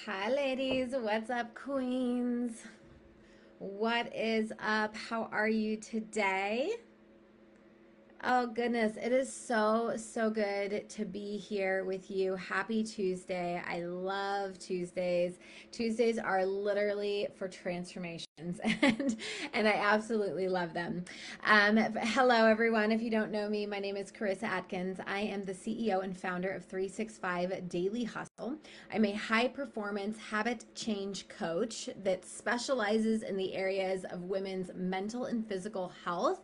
Hi, ladies. What's up, queens? What is up? How are you today? Oh, goodness. It is so good to be here with you. Happy Tuesday. I love Tuesdays. Tuesdays are literally for transformations, and I absolutely love them. Hello, everyone. If you don't know me, my name is Karissa Adkins. I am the CEO and founder of 365 Daily Hustle. I'm a high performance habit change coach that specializes in the areas of women's mental and physical health.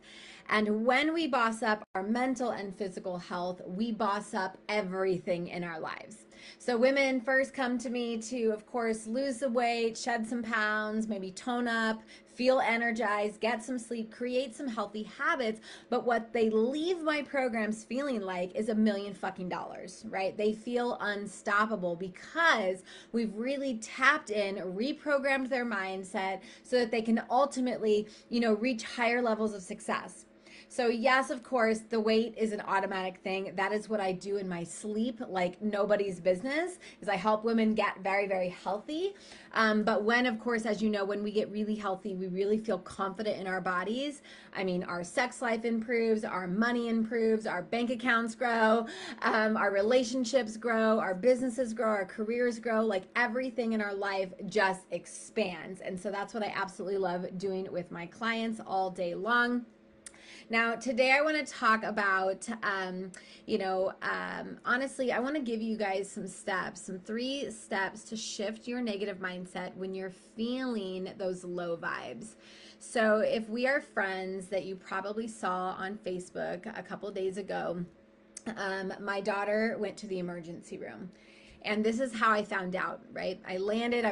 And when we boss up our mental and physical health, we boss up everything in our lives. So women first come to me to, of course, lose some weight, shed some pounds, maybe tone up, feel energized, get some sleep, create some healthy habits. But what they leave my programs feeling like is $1,000,000 fucking, right? They feel unstoppable because we've really tapped in, reprogrammed their mindset so that they can ultimately, reach higher levels of success. So yes, of course, the weight is an automatic thing. That is what I do in my sleep, like nobody's business, is I help women get very healthy. But when, of course, as you know, when we get really healthy, we really feel confident in our bodies. I mean, our sex life improves, our money improves, our bank accounts grow, our relationships grow, our businesses grow, our careers grow, like everything in our life just expands. And so that's what I absolutely love doing with my clients all day long. Now, today I want to talk about, honestly, I want to give you guys some steps, some 3 steps to shift your negative mindset when you're feeling those low vibes. So, if we are friends that you probably saw on Facebook a couple days ago, my daughter went to the emergency room. And this is how I found out, right? I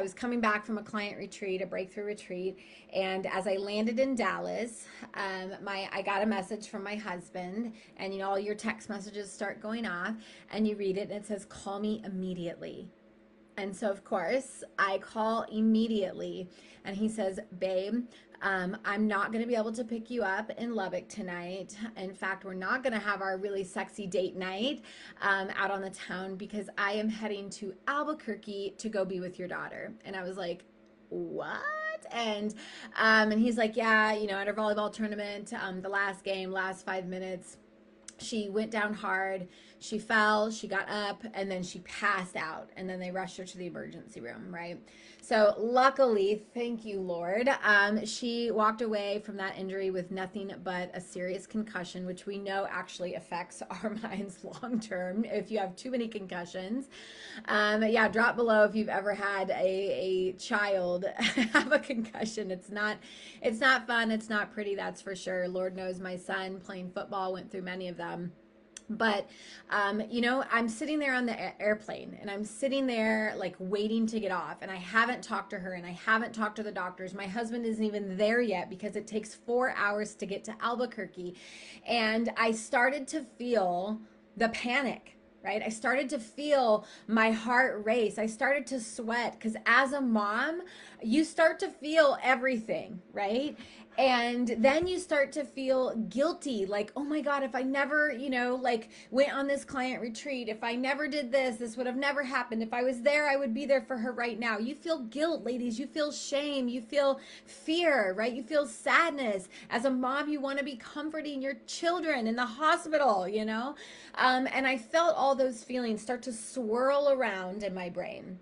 was coming back from a client retreat, a breakthrough retreat. And as I landed in Dallas, I got a message from my husband. And all your text messages start going off. And you read it and it says, "Call me immediately." And so, of course, I call immediately. And he says, "Babe, I'm not going to be able to pick you up in Lubbock tonight. In fact, we're not going to have our really sexy date night out on the town because I am heading to Albuquerque to go be with your daughter." And I was like, "What?" And he's like, "Yeah, at our volleyball tournament, the last game, last 5 minutes, she went down hard. She fell, she got up, and then she passed out. And then they rushed her to the emergency room, right? So luckily, thank you, Lord, she walked away from that injury with nothing but a serious concussion, which we know actually affects our minds long term if you have too many concussions. Yeah, drop below if you've ever had a child have a concussion. It's not fun. It's not pretty, that's for sure. Lord knows my son playing football went through many of them. But, I'm sitting there on the airplane and I'm sitting there like waiting to get off. And I haven't talked to her and I haven't talked to the doctors. My husband isn't even there yet because it takes 4 hours to get to Albuquerque. And I started to feel the panic. Right? I started to feel my heart race. I started to sweat because as a mom, you start to feel everything, right? And then you start to feel guilty, like, "Oh my God, if I never, went on this client retreat, if I never did this, this would have never happened. If I was there, I would be there for her right now." You feel guilt, ladies. You feel shame. You feel fear, right? You feel sadness. As a mom, you want to be comforting your children in the hospital, And I felt all those feelings start to swirl around in my brain.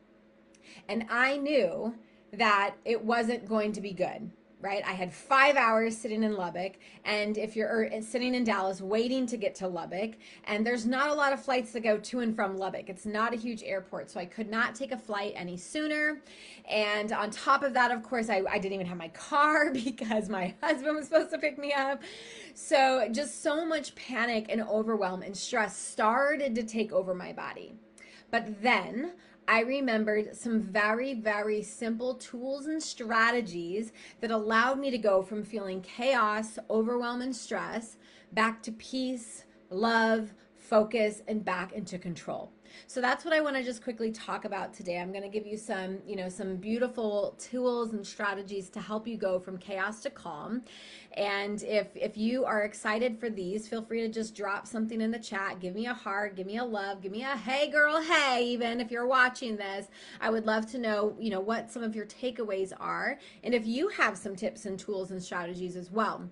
And I knew that it wasn't going to be good, right? I had 5 hours sitting in Lubbock, and if you're sitting in Dallas waiting to get to Lubbock, and there's not a lot of flights that go to and from Lubbock. It's not a huge airport, so I could not take a flight any sooner. And on top of that, of course, I didn't even have my car because my husband was supposed to pick me up. So just so much panic and overwhelm and stress started to take over my body. But then I remembered some very simple tools and strategies that allowed me to go from feeling chaos, overwhelm, and stress back to peace, love, focus, and back into control. So that's what I want to just quickly talk about today. I'm going to give you some, some beautiful tools and strategies to help you go from chaos to calm. And if you are excited for these, feel free to just drop something in the chat. Give me a heart, give me a love, give me a hey girl, hey, even if you're watching this. I would love to know, what some of your takeaways are, and if you have some tips and tools and strategies as well.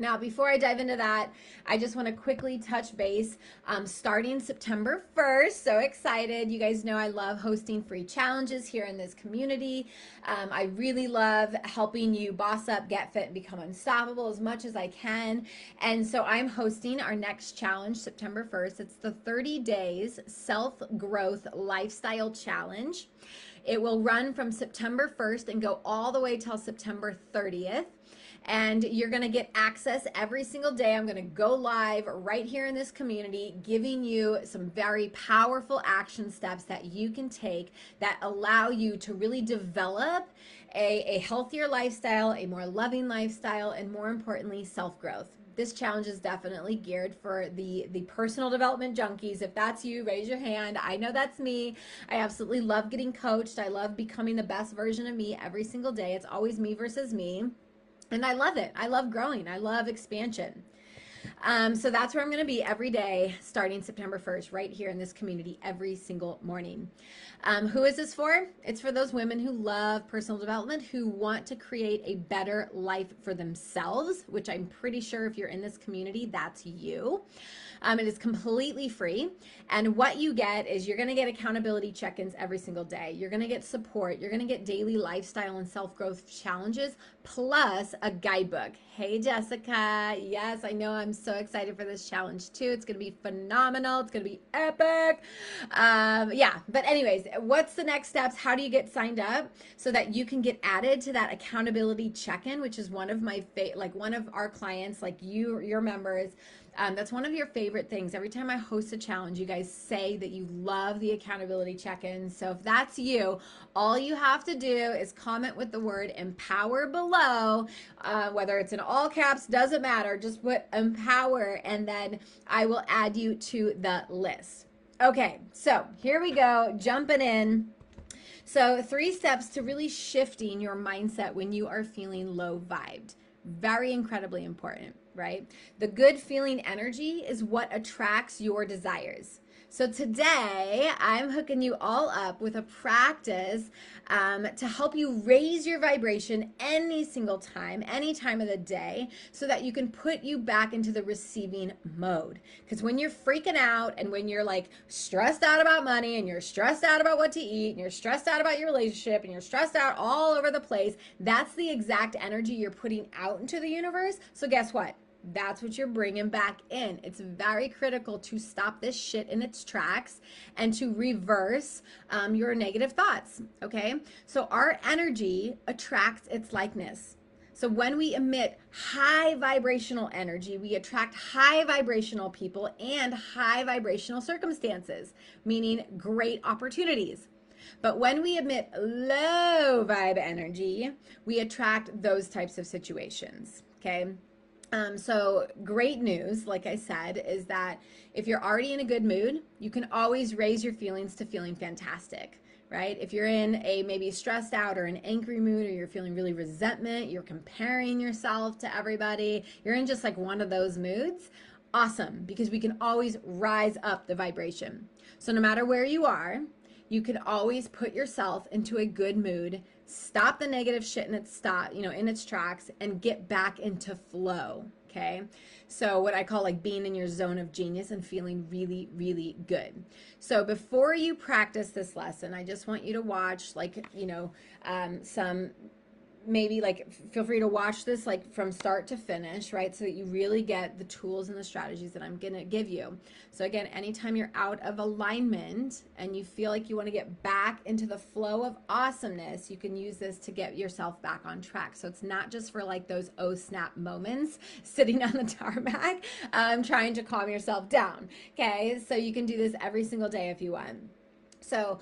Now, before I dive into that, I just want to quickly touch base. Starting September 1st, so excited. You guys know I love hosting free challenges here in this community. I really love helping you boss up, get fit, and become unstoppable as much as I can. And so I'm hosting our next challenge September 1st. It's the 30 days self-growth lifestyle challenge. It will run from September 1st and go all the way till September 30th. And you're going to get access every single day. I'm going to go live right here in this community, giving you some very powerful action steps that you can take that allow you to really develop a healthier lifestyle, a more loving lifestyle, and more importantly, self-growth. This challenge is definitely geared for the personal development junkies. If that's you, raise your hand. I know that's me. I absolutely love getting coached. I love becoming the best version of me every single day. It's always me versus me. And I love it. I love growing. I love expansion. So that's where I'm going to be every day starting September 1st, right here in this community every single morning. Who is this for? It's for those women who love personal development, who want to create a better life for themselves, which I'm pretty sure if you're in this community, that's you. It is completely free. And what you get is you're going to get accountability check-ins every single day. You're going to get support. You're going to get daily lifestyle and self-growth challenges, plus a guidebook. Hey, Jessica. Yes, I know. I'm so excited for this challenge too. It's going to be phenomenal. It's going to be epic. Yeah. But anyways, what's the next steps? How do you get signed up so that you can get added to that accountability check-in, which is one of my one of our clients, like your members. That's one of your favorite things. Every time I host a challenge, you guys say that you love the accountability check-in. So if that's you, all you have to do is comment with the word empower below, whether it's in all caps, doesn't matter. Just put empower, and then I will add you to the list. Okay, so here we go, jumping in. So 3 steps to really shifting your mindset when you are feeling low vibed. Very incredibly important, right? The good feeling energy is what attracts your desires. So today, I'm hooking you all up with a practice to help you raise your vibration any single time, any time of the day, so that you can put you back into the receiving mode. Because when you're freaking out and when you're like stressed out about money and you're stressed out about what to eat and you're stressed out about your relationship and you're stressed out all over the place, that's the exact energy you're putting out into the universe. So guess what? That's what you're bringing back in. It's very critical to stop this shit in its tracks and to reverse your negative thoughts, okay? So our energy attracts its likeness. So when we emit high vibrational energy, we attract high vibrational people and high vibrational circumstances, meaning great opportunities. But when we emit low vibe energy, we attract those types of situations, okay? So great news, like I said, is that if you're already in a good mood, you can always raise your feelings to feeling fantastic, right? If you're in a maybe stressed out or an angry mood, or you're feeling really resentment, you're comparing yourself to everybody, you're in just like one of those moods, awesome, because we can always rise up the vibration. So no matter where you are, you can always put yourself into a good mood, stop the negative shit in its tracks, and get back into flow, okay? So what I call like being in your zone of genius and feeling really, really good. So before you practice this lesson, I just want you to watch some maybe like feel free to watch this like from start to finish, right? So that you really get the tools and the strategies that I'm going to give you. So again, anytime you're out of alignment and you feel like you want to get back into the flow of awesomeness, you can use this to get yourself back on track. So it's not just for like those oh snap moments sitting on the tarmac, trying to calm yourself down. Okay. So you can do this every single day if you want. So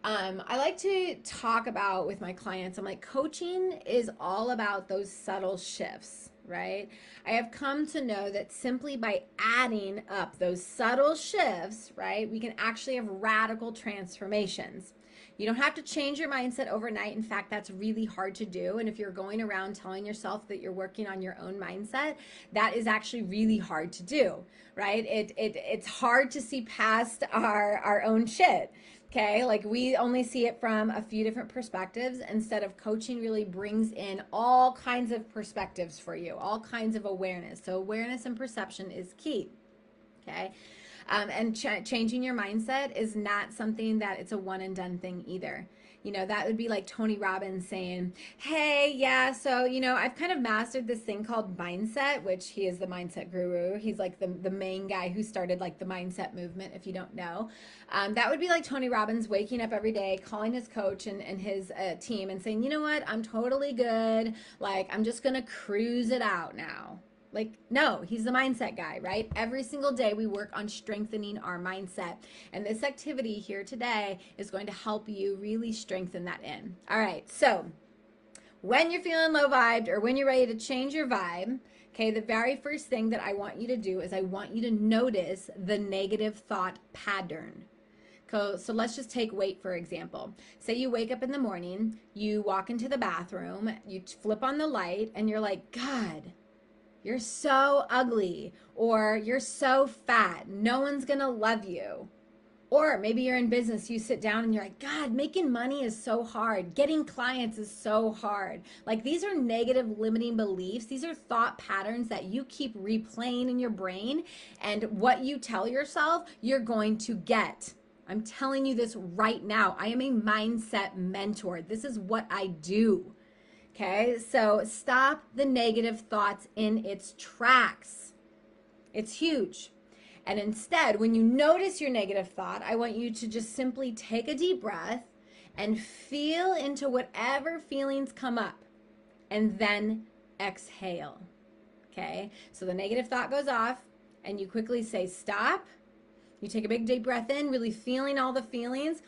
I like to talk about with my clients, I'm like, coaching is all about those subtle shifts, right? I have come to know that simply by adding up those subtle shifts, right, we can actually have radical transformations. You don't have to change your mindset overnight. In fact, that's really hard to do. And if you're going around telling yourself that you're working on your own mindset, that is actually really hard to do, right? It's hard to see past our own shit. Okay, like we only see it from a few different perspectives instead of coaching really brings in all kinds of perspectives for you, all kinds of awareness. So awareness and perception is key. Okay. And changing your mindset is not something that it's a one and done thing either. You know, that would be like Tony Robbins saying, hey, yeah, so, you know, I've kind of mastered this thing called mindset, which he is the mindset guru. He's like the main guy who started like the mindset movement, if you don't know. That would be like Tony Robbins waking up every day, calling his coach and his team and saying, you know what, I'm totally good. Like, I'm just going to cruise it out now. Like, no, he's the mindset guy, right? Every single day we work on strengthening our mindset. And this activity here today is going to help you really strengthen that in. All right, so when you're feeling low vibed or when you're ready to change your vibe, okay, the very first thing that I want you to do is I want you to notice the negative thought pattern. So let's just take weight, for example. Say you wake up in the morning, you walk into the bathroom, you flip on the light, and you're like, God, you're so ugly, or you're so fat, no one's gonna love you. Or maybe you're in business, you sit down and you're like, God, making money is so hard. Getting clients is so hard. Like, these are negative limiting beliefs. These are thought patterns that you keep replaying in your brain. And what you tell yourself, you're going to get. I'm telling you this right now. I am a mindset mentor. This is what I do. Okay, so stop the negative thoughts in its tracks. It's huge. And instead, when you notice your negative thought, I want you to just simply take a deep breath and feel into whatever feelings come up and then exhale. Okay, so the negative thought goes off and you quickly say stop. You take a big deep breath in, really feeling all the feelings.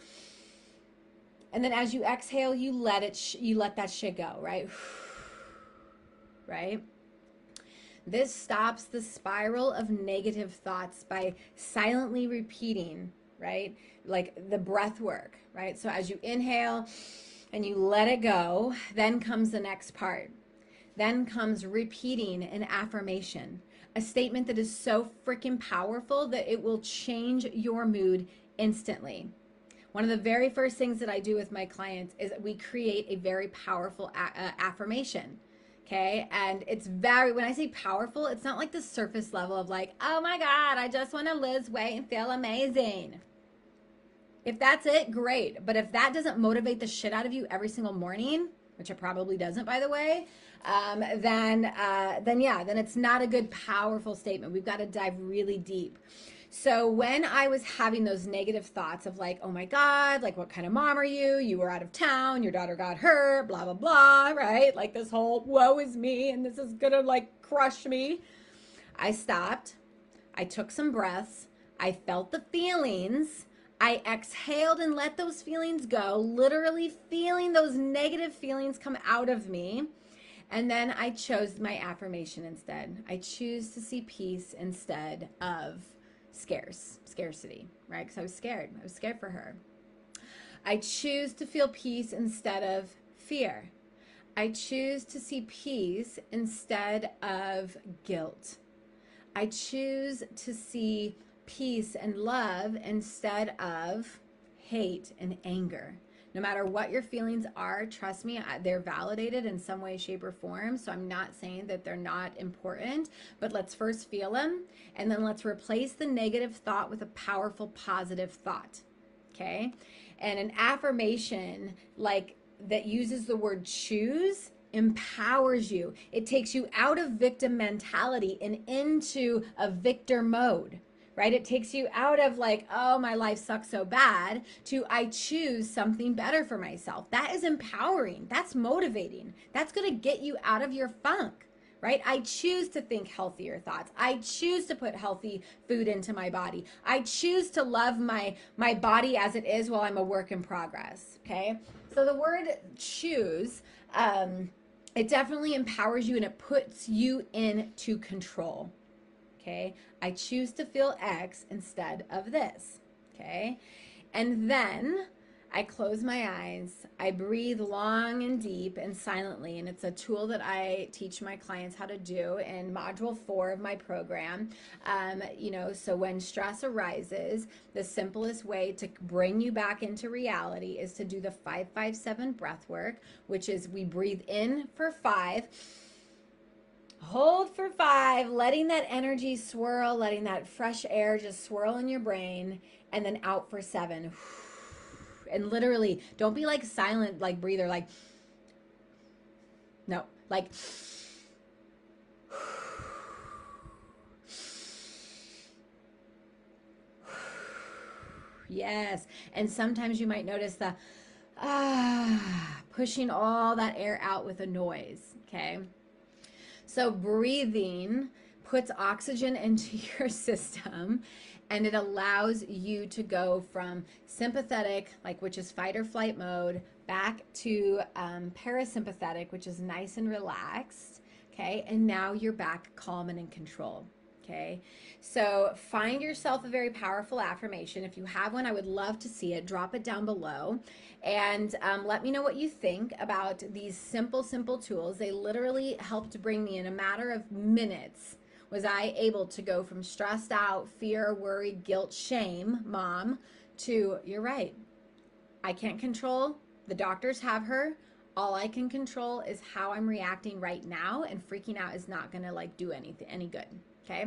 And then as you exhale, you let that shit go, right? Right? This stops the spiral of negative thoughts by silently repeating, right? Like the breath work, right? So as you inhale and you let it go, then comes the next part. Then comes repeating an affirmation, a statement that is so freaking powerful that it will change your mood instantly. One of the very first things that I do with my clients is we create a very powerful affirmation. Okay. And it's when I say powerful, it's not like the surface level of like, oh my God, I just want to lose weight and feel amazing. If that's it, great. But if that doesn't motivate the shit out of you every single morning, which it probably doesn't, by the way, then it's not a good, powerful statement. We've got to dive really deep. So when I was having those negative thoughts of like, oh my God, like what kind of mom are you? You were out of town, your daughter got hurt, blah, blah, blah, right? Like this whole woe is me and this is gonna like crush me. I stopped, I took some breaths, I felt the feelings, I exhaled and let those feelings go, literally feeling those negative feelings come out of me. And then I chose my affirmation instead. I choose to see peace instead of scarcity, right? Because I was scared. I was scared for her. I choose to feel peace instead of fear. I choose to see peace instead of guilt. I choose to see peace and love instead of hate and anger. No matter what your feelings are, trust me, they're validated in some way, shape, or form. So I'm not saying that they're not important, but let's first feel them. And then let's replace the negative thought with a powerful, positive thought. Okay? And an affirmation like that uses the word choose empowers you. It takes you out of victim mentality and into a victor mode. Right? It takes you out of like, oh, my life sucks so bad to I choose something better for myself. That is empowering. That's motivating. That's going to get you out of your funk, right? I choose to think healthier thoughts. I choose to put healthy food into my body. I choose to love my body as it is while I'm a work in progress. Okay. So the word choose, it definitely empowers you and it puts you into control. Okay. I choose to feel X instead of this. Okay. And then I close my eyes. I breathe long and deep and silently. And it's a tool that I teach my clients how to do in module 4 of my program. So when stress arises, the simplest way to bring you back into reality is to do the 5-5-7 breath work, which is we breathe in for 5. Hold for 5, letting that energy swirl, letting that fresh air just swirl in your brain, and then out for 7. And literally, don't be like silent, like breather, like, no, like, yes. And sometimes you might notice the pushing all that air out with a noise, okay? So breathing puts oxygen into your system and it allows you to go from sympathetic, like which is fight or flight mode, back to parasympathetic, which is nice and relaxed, okay? And now you're back calm and in control. Okay, so find yourself a very powerful affirmation. If you have one, I would love to see it. Drop it down below and let me know what you think about these simple tools. They literally helped bring me in a matter of minutes. Was I able to go from stressed out, fear, worry, guilt, shame, mom, to you're right. I can't control. The doctors have her. All I can control is how I'm reacting right now, and freaking out is not going to like do any good. Okay.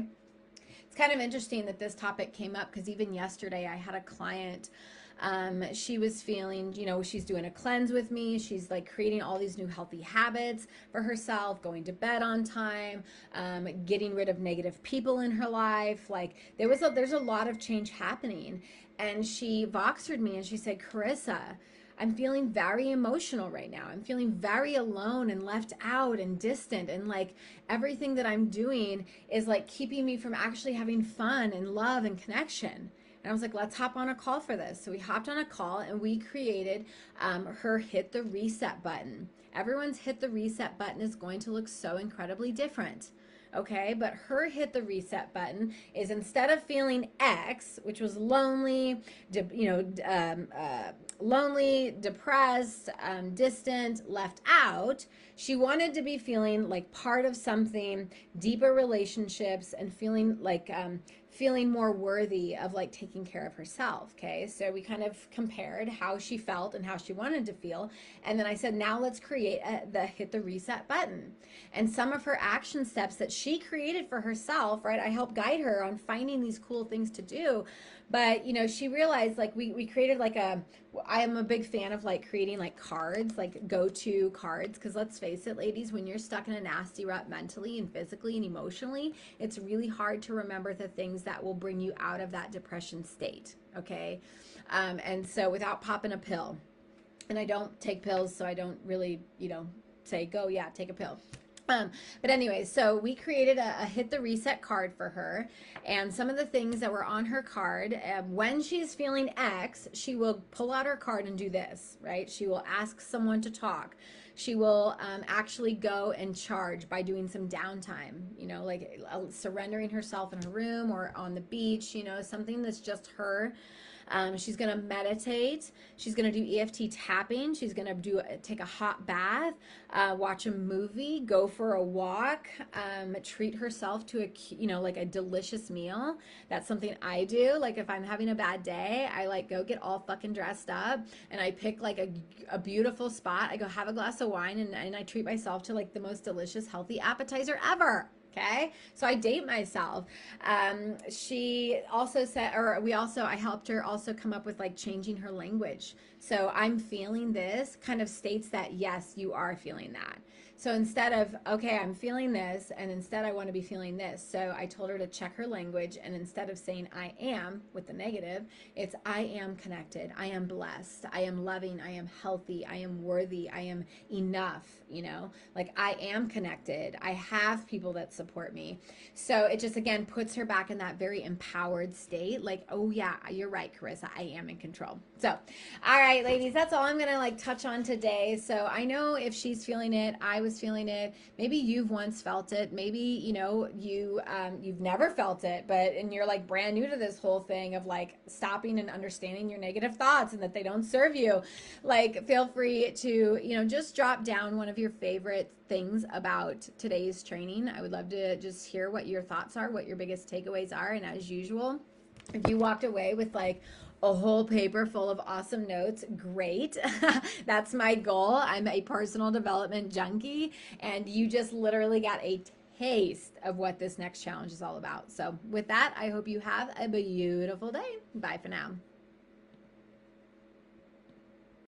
It's kind of interesting that this topic came up because even yesterday I had a client. She was feeling, she's doing a cleanse with me. She's like creating all these new healthy habits for herself, going to bed on time, getting rid of negative people in her life. Like there's a lot of change happening. And she Voxered me and she said, Karissa, I'm feeling very emotional right now. I'm feeling very alone and left out and distant. And like everything that I'm doing is like keeping me from actually having fun and love and connection. And I was like, let's hop on a call for this. So we hopped on a call and we created her hit the reset button. Everyone's hit the reset button is going to look so incredibly different. Okay, but her hit the reset button is instead of feeling X, which was lonely, lonely, depressed, distant, left out, she wanted to be feeling like part of something, deeper relationships, and feeling like feeling more worthy of like taking care of herself. Okay, so we kind of compared how she felt and how she wanted to feel, and then I said, now let's create the hit the reset button. And some of her action steps that she created for herself, right, I helped guide her on finding these cool things to do. But she realized like we created like I am a big fan of like creating like cards, like go-to cards, because let's face it, ladies, when you're stuck in a nasty rut mentally and physically and emotionally, it's really hard to remember the things that will bring you out of that depression state. Okay, and so without popping a pill, and I don't take pills, so I don't really say go take a pill. But anyway, so we created a hit the reset card for her, and some of the things that were on her card, when she's feeling X, she will pull out her card and do this, right? She will ask someone to talk. She will actually go and charge by doing some downtime, like surrendering herself in her room or on the beach, something that's just her. She's going to meditate. She's going to do EFT tapping. She's going to take a hot bath, watch a movie, go for a walk, treat herself to like a delicious meal. That's something I do. Like if I'm having a bad day, I like go get all fucking dressed up and I pick like a beautiful spot. I go have a glass of wine and I treat myself to like the most delicious, healthy appetizer ever. Okay, so I date myself. She also said, I helped her also come up with like changing her language. So I'm feeling this kind of states that, yes, you are feeling that. So instead of, okay, I'm feeling this, and instead I want to be feeling this. So I told her to check her language, and instead of saying I am with the negative, it's I am connected, I am blessed, I am loving, I am healthy, I am worthy, I am enough, like I am connected, I have people that support me. So it just, again, puts her back in that very empowered state, like, oh yeah, you're right, Karissa, I am in control. So, all right. right, ladies, that's all I'm gonna like touch on today. So I know if she's feeling it, I was feeling it. Maybe you've once felt it. Maybe you've never felt it, and you're like brand new to this whole thing of like stopping and understanding your negative thoughts and that they don't serve you. Like, feel free to just drop down one of your favorite things about today's training. I would love to just hear what your thoughts are, what your biggest takeaways are, and as usual, if you walked away with like a whole paper full of awesome notes, great. That's my goal. I'm a personal development junkie, and you just literally got a taste of what this next challenge is all about. So with that, I hope you have a beautiful day. Bye for now.